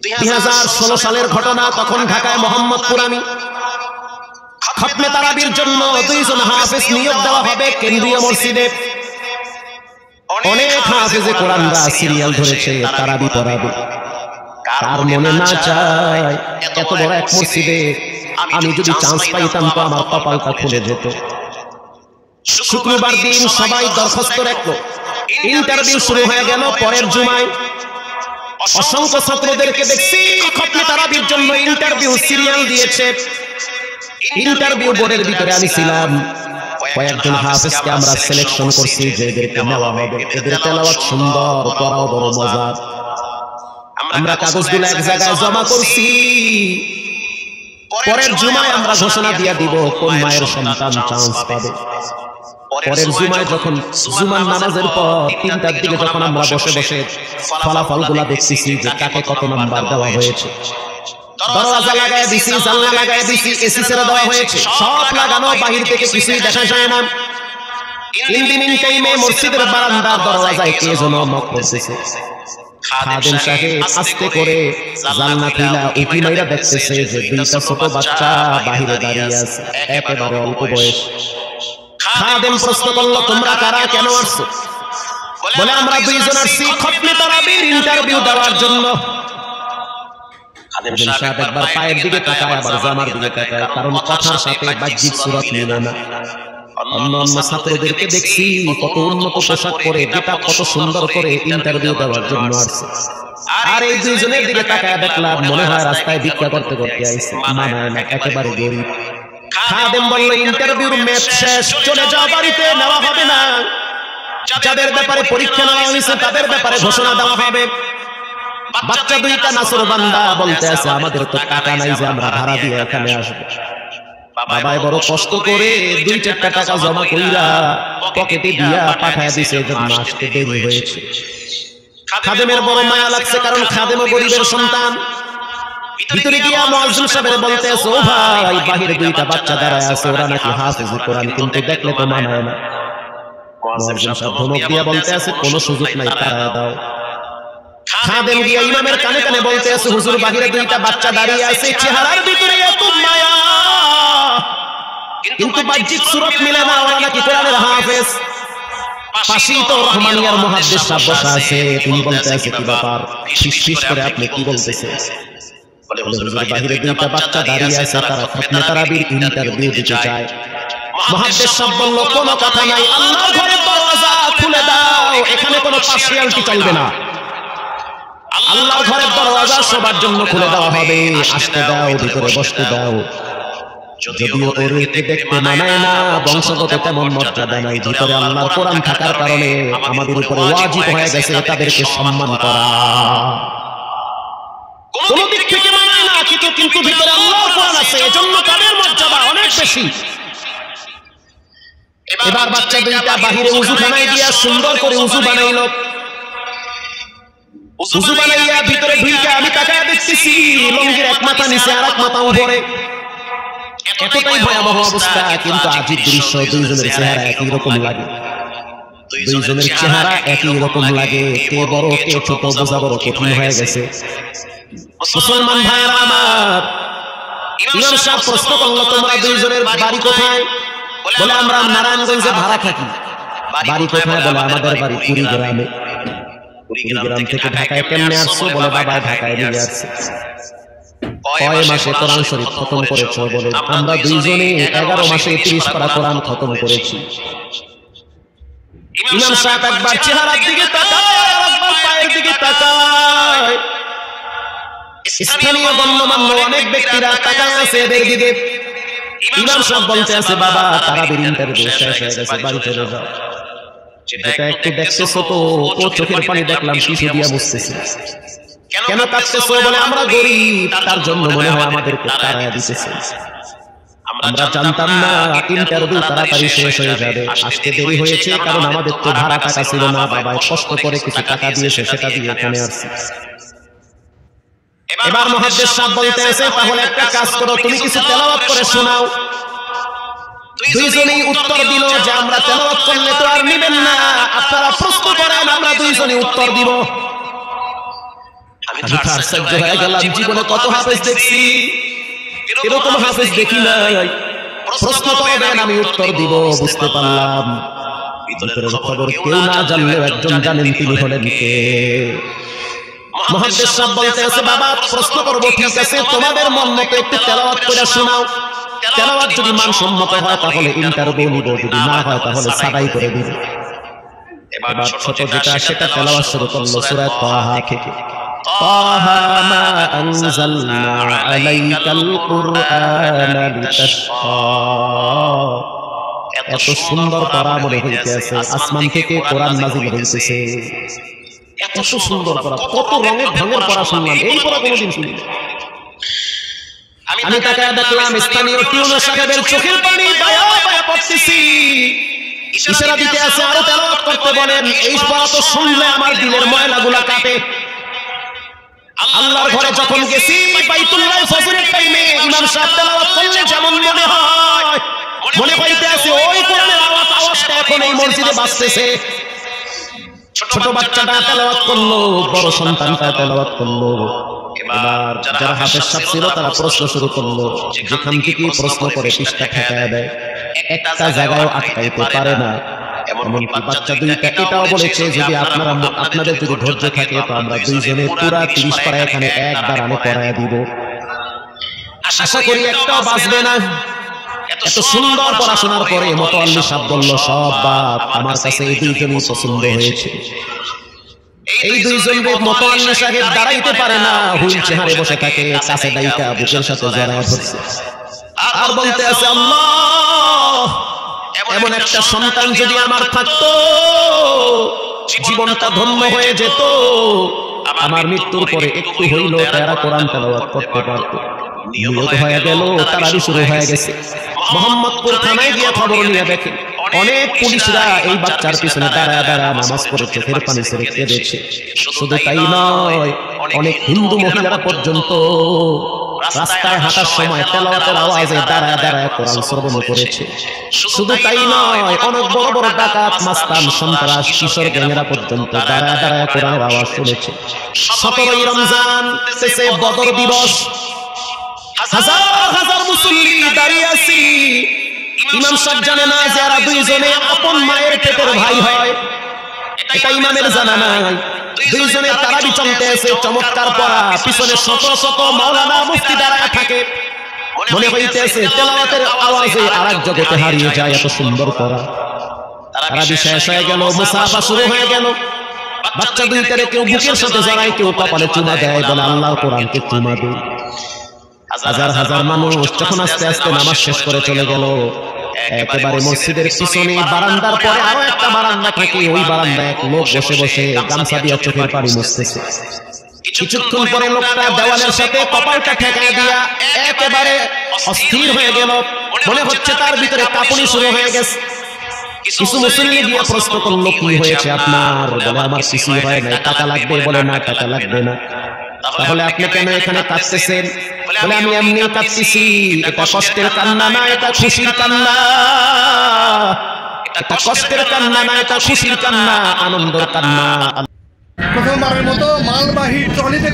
2016 সালের ঘটনা। তখন ঢাকায় মোহাম্মদপুর আমি খতমে তারাবির জন্য 2 জন হাফেজ নিয়োগ দেওয়া হবে কেন্দ্রীয় মসজিদে। অনেক হাফেজে কোরআনরা সিরিয়াল ধরেছে তারাবি পড়াবে। কার মনে না চায় এত বড় এক মসজিদে আমি যদি চান্স পাইতাম তো আমার কপালটা খুলে যেত। শুক্রবার দিন সবাই দরখাস্ত রাখলো, ইন্টারভিউ শুরু হয়ে গেল। পরের জুমায় অসংখ্য ছাত্রদেরকে দেখছি খতমে তারাবির জন্য ইন্টারভিউ সিরিয়াল দিয়েছে। ইন্টারভিউ বোর্ডের ভিতরে আমি ছিলাম। কয়েকজন হাফেজকে আমরা সিলেকশন করছি যে এদেরকে নেওয়া হবে। এদের তেলাওয়াত সুন্দর, পড়াও বড় মজার। আমরা কাগজগুলো এক জায়গায় জমা করছি। পরের জুমায় আমরা ঘোষণা দিয়ে দিব কোন মায়ের সন্তান চান্স পাবে। পরের জুমায় যখন জুমার নামাজের পর 3টার দিকে যখন আমরা বসে বসে ফলাফলগুলো দেখতেছি যে কাকে কত নাম্বার দেওয়া হয়েছে, দরওয়াজা লাগায় দিছি, জানলা লাগায় দিছি, এসি ছেড়ে দেওয়া হয়েছে, সব লাগানো, বাহির থেকে কিছুই দেখা যায় না। ইন্দিমিন টাইমে মসজিদের বারান্দার দরওয়াজায় কে যেন নক করতেছে। খাদেম সাহেব আস্তে করে জানলা খুলে উকি মাইরা দেখতেছে যে 2টা ছোট বাচ্চা বাহিরে দাঁড়িয়ে আছে, একেবারে অল্প বয়স। খাদেম প্রশ্ন করলো, তোমরা কারা, কেন আসছো? বলে, আমরা 2 জন আসছি খতমে তারাবির ইন্টারভিউ দেওয়ার জন্য। খাদেম সাহেব একবার পায়ের দিকে তাকায়, আবার জামার দিকে তাকায়, কারণ কথার সাথে বাহ্যিক সুরত মিলে না। অন্যান্য ছাত্রদেরকে দেখছি কত উন্নত পোশাক পরে, গেটআপ কত সুন্দর করে ইন্টারভিউ দেওয়ার জন্য আসছে। আর এই 2 জনের দিকে তাকায় দেখলাম মনে হয় রাস্তায় ভিক্ষা করতে করতে আইছে, মানায় না, একেবারে গরিব। খাদেম বলল, ইন্টারভিউর ম্যাচ শেষ, চলে যাও বাড়িতে, নেওয়া হবে না। যাদের ব্যাপারে পরীক্ষা নেওয়া হয়েছে তাদের ব্যাপারে ঘোষণা দেওয়া হবে। বাচ্চা 2টা নাসরবান্দা বলতে আছে, আমাদের তো টাকা নাই যে আমরা ভাড়া দিয়ে এখানে আসবো। বাবাই বড় কষ্ট করে 2-4 টাকা জমা কইরা পকেটে দিয়া পাঠায় দিছে, এজন্য আসতে দেরি হয়েছে। খাদেমের বড় মায়া লাগছে, কারণ খাদেমও গরিবের সন্তান। ভিতরে গিয়া মুয়াজ্জিন সাহেব বলতে আছে, ও ভাই, বাহিরে 2টা বাচ্চা দাঁড়ায় আছে, ওরা নাকি হাফেজ কোরআন, কিন্তু দেখলে তো মানায় না। মুয়াজ্জিন সাহেব ধমক দিয়া বলতে আছে, কোনো সুযোগ নাই, তাড়ায় দাও। খাদেম গিয়া ইমামের কানে কানে বলতে আছে, হুজুর, বাহিরে 2টা বাচ্চা দাঁড়িয়ে আছে, চেহারার ভিতরে এত মায়া, কিন্তু বাহ্যিক সুরত মিলে না, ওরা নাকি কোরআনের হাফেজ। পাশেই তো রহমানিয়ার মুহাদ্দিস সাহেব বসা আছে, তিনি বলতে আছে, কি ব্যাপার, ফিসফিস করে আপনি কি বলতেছেন? বলে, হুজুর, বাহিরে 2টা বাচ্চা দাঁড়িয়ে আছে, তারা খতমে তারাবির ইন্টারভিউ দিতে চায়। মুহাদ্দিস সাহেব বলল, কোনো কথা নাই, আল্লাহর ঘরের দরওয়াজা খুলে দাও, এখানে কোনো পার্সিয়ালিটি চলবে না। আল্লাহর ঘরের দরওয়াজা সবার জন্য খুলে দেওয়া হবে, আসতে দাও, ভিতরে বসতে দাও। যদিও ওদেরকে দেখতে মানায় না, বংশগত তেমন মর্যাদা নাই, ভিতরে আল্লাহর কোরআন থাকার কারণে আমাদের উপরে ওয়াজিব হয়ে গেছে তাদেরকে সম্মান করা। কোন দিক থেকে মানায় না, কিন্তু ভিতরে আল্লাহর কোরআন আছে, এজন্য তাদের মর্যাদা অনেক বেশি। এবার বাচ্চা 2টা বাহিরে উযুখানায় গিয়া সুন্দর করে উযু বানাইলো। উযু বানাইয়া ভিতরে ঢুইকা আমি তাকায় দেখতেছি লঙ্গির এক মাথা নিচে আর এক মাথা উপরে। এতটাই ভয়াবহ অবস্থা, কিন্তু আজিব দৃশ্য। 2 জনের চেহারা একই রকম লাগে, 2 জনের চেহারা একই রকম লাগে। কে বড় কে ছোট বোঝা বড় কঠিন হয়ে গেছে। মুসলমান ভাইরা আমার, ইমাম সাহেব প্রশ্ন করলো, তোমরা 2 জনের বাড়ি কোথায়? বলে, আমরা নারায়ণগঞ্জে ভাড়া থাকি। বাড়ি কোথায়? বলে, আমাদের বাড়ি কুড়িগ্রামে। কুড়িগ্রাম থেকে ঢাকায় কেমনে আসছো? বলে, বাবা ঢাকায় নিয়ে আসছে। কয় মাসে কোরআন শরীফ খতম করেছো? বলে, আমরা 2 জনে 11 মাসে 30 পারা কোরআন খতম করেছি। ইমাম সাহেব একবার চেহারার দিকে তাকায়, একবার পায়ের দিকে তাকায়। স্থানীয় গণ্যমান্য অনেক ব্যক্তিরা তাকায় আছে এদের দিকে। ইমাম সাহেব বলতে আছে, বাবা, তারাবির ইন্টারভিউ শেষ হয়ে গেছে, বাড়ি চলে যাও। যেটা একটু দেখতেছো তো, ও চোখের পানি দেখলাম শিশু দিয়া বুঝতেছে। কেন কাঁদতেছো? বলে, আমরা গরিব, তার জন্য মনে হয় আমাদেরকে তাড়ায় দিতেছে। আমরা জানতাম না ইন্টারভিউ তাড়াতাড়ি শেষ হয়ে যাবে, আসতে দেরি হয়েছে, কারণ আমাদের তো ভাড়া টাকা ছিল না। বাবা কষ্ট করে কিছু টাকা দিয়েছে, সেটা দিয়ে এখানে আসছি। এবার মুহাদ্দিস সাহেব বলতে আছে, তাহলে একটা কাজ করো, তুমি কিছু তেলাওয়াত করে শোনাও। 2 জনেই উত্তর দিল যে আমরা তেলাওয়াত করলে তো আর নিবেন না, আপনারা প্রশ্ন করেন, আমরা 2 জনই উত্তর দিব। আমি তো আশ্চর্য হয়ে গেলাম, জীবনে কত হাফেজ দেখছি, এরকম হাফেজ দেখি নাই। প্রশ্ন করবেন, আমি উত্তর দিব। বুঝতে পারলাম ভিতরের খবর কেউ না জানলেও একজন জানেন, তিনি হলেন কে? মুহাদ্দিস সাহেব বলতে আছে, বাবা প্রশ্ন করব ঠিক আছে, তোমাদের মন মতো একটু তেলাওয়াত করে শোনাও। তেলাওয়াত যদি মানসম্মত হয় তাহলে ইন্টারভিউ নিব, যদি না হয় তাহলে সাদাই করে দিব। এবার ছোট যেটা সেটা তেলাওয়াত শুরু করলো সূরা তাহা থেকে। তাহা মা আনজালনা আলাইকাল কুরআনা লিতাশকা। এত সুন্দর পড়া মনে হইতেছে, আসমান থেকে কোরআন নাযিল হইতেছে। এত সুন্দর পড়া, কত রঙের ঢঙের পড়া শুনলাম, এই পড়া কোনোদিন শুনিনি। আমি তাকায় দেখলাম স্থানীয় টিউনার সাহেবের চোখের পানি বায়া বায়া পড়তেছি। ইশারা দিতে আছে আরো তেলাওয়াত করতে বলেন। এই পড়া তো শুনলে আমার দিলের ময়লাগুলা কাটে। আল্লাহর ঘরে যখন গেছি বাইতুল্লাহ ফজরের টাইমে ইমাম সাহেব তেলাওয়াত করলে যেমন মনে হইতে আছে ওই কোরআনের আওয়াজটা এখন এই মসজিদে বাজতেছে। ছোট বাচ্চাটা তেলাওয়াত করলো, বড় সন্তানটা তেলাওয়াত করলো। এবার যারা হাফেজ সাহেব ছিল তারা প্রশ্ন শুরু করলো, যেখান থেকে প্রশ্ন করে পৃষ্ঠা ঠেকায় দেয়, একটা জায়গায় আটকাইতে পারে না। এমনকি বাচ্চা দুইটা এটাও বলেছে, যদি আপনাদের যদি ধৈর্য থাকে তো আমরা দুইজনে পুরা 30 পারা এখানে একবার আমি পড়ায় দিব। আশা করি একটাও বাঁচবে না। এত সুন্দর পড়াশোনার পরে মোতাল্লি সাহেব বলল, সব বাপ আমার কাছে এই দুইজনই পছন্দ হয়েছে। এই দুইজন মোতাল্লি সাহেব দাঁড়াইতে পারে না, হুইল চেয়ারে বসে থাকে, কাছে দাইকা বুকের সাথে জড়ায় ধরছে আর বলতে আছে, আল্লাহ এমন একটা সন্তান যদি আমার থাকতো জীবনটা ধন্য হয়ে যেত। আমার মৃত্যুর পরে একটু হইল তারা কোরআন তেলাওয়াত করতে পারত। নিয়ত হয়ে গেল, তারাবি শুরু হয়ে গেছে। মোহাম্মদপুর থানায় গিয়ে খবর নিয়ে দেখে অনেক পুলিশরা এই বাচ্চার পিছনে দাঁড়ায় দাঁড়ায় নামাজ পড়ে চোখের পানি ছেড়ে কেঁদেছে। শুধু তাই নয়, অনেক হিন্দু মহিলারা পর্যন্ত রাস্তায় হাঁটার সময় তেলাওয়াতের আওয়াজে দাঁড়ায় দাঁড়ায় কোরআন শ্রবণ করেছে। শুধু তাই নয়, অনেক বড় বড় ডাকাত, মাস্তান, সন্ত্রাস, কিশোর গ্যাংরা পর্যন্ত দাঁড়ায় দাঁড়ায় কোরআনের আওয়াজ শুনেছে। 17ই রমজান শেষে বদর দিবস, হাজার হাজার মুসল্লি দাঁড়িয়ে আছি। ইমাম সাহেব জানে না যে এরা দুইজনে আপন মায়ের পেটের ভাই হয়, এটা ইমামের জানা নাই। দুইজনে তারাবি চলতে আছে, চমৎকার পড়া, পিছনে শত শত মাওলানা মুফতি দাঁড়ায় থাকে। মনে হইতেছে তেলাওয়াতের আওয়াজে আরেক জগতে হারিয়ে যায়, এত সুন্দর পড়া। তারাবি শেষ হয়ে গেল, মুসাফা শুরু হয়ে গেল। বাচ্চা দুইটারে কেউ বুকের সাথে জড়ায়, কেউ কপালে চুমা দেয়, বলে আল্লাহর কোরআনকে চুমা দেয়। হাজার হাজার মানুষ যখন আস্তে আস্তে নামাজ শেষ করে চলে গেল, একেবারে মসজিদের পিছনে বারান্দার পরে আরো একটা বারান্দা থাকে, ওই বারান্দায় এক লোক বসে বসে গামছা দিয়ে চোখের পানি মুছতেছে। কিছুক্ষণ পরে লোকটা দেওয়ালের সাথে কপালটা ঠেকায় দিয়া একেবারে অস্থির হয়ে গেল। মনে হচ্ছে তার ভিতরে কাঁপুনি শুরু হয়ে গেছে। কিছু মুসল্লি গিয়ে প্রশ্ন করলো, কি হয়েছে আপনার? বলে আমার কিছু হয় নাই। টাকা লাগবে? বলে না, টাকা লাগবে না। তাহলে আপনি কেন এখানে কাঁদতেছেন? বলে আমি এমনি কাঁদতেছি, এটা কষ্টের কান্না না, এটা খুশির কান্না। এটা কষ্টের কান্না না, এটা খুশির কান্না, আনন্দের কান্না। প্রথমবারের মতো মালবাহী ট্রলিতে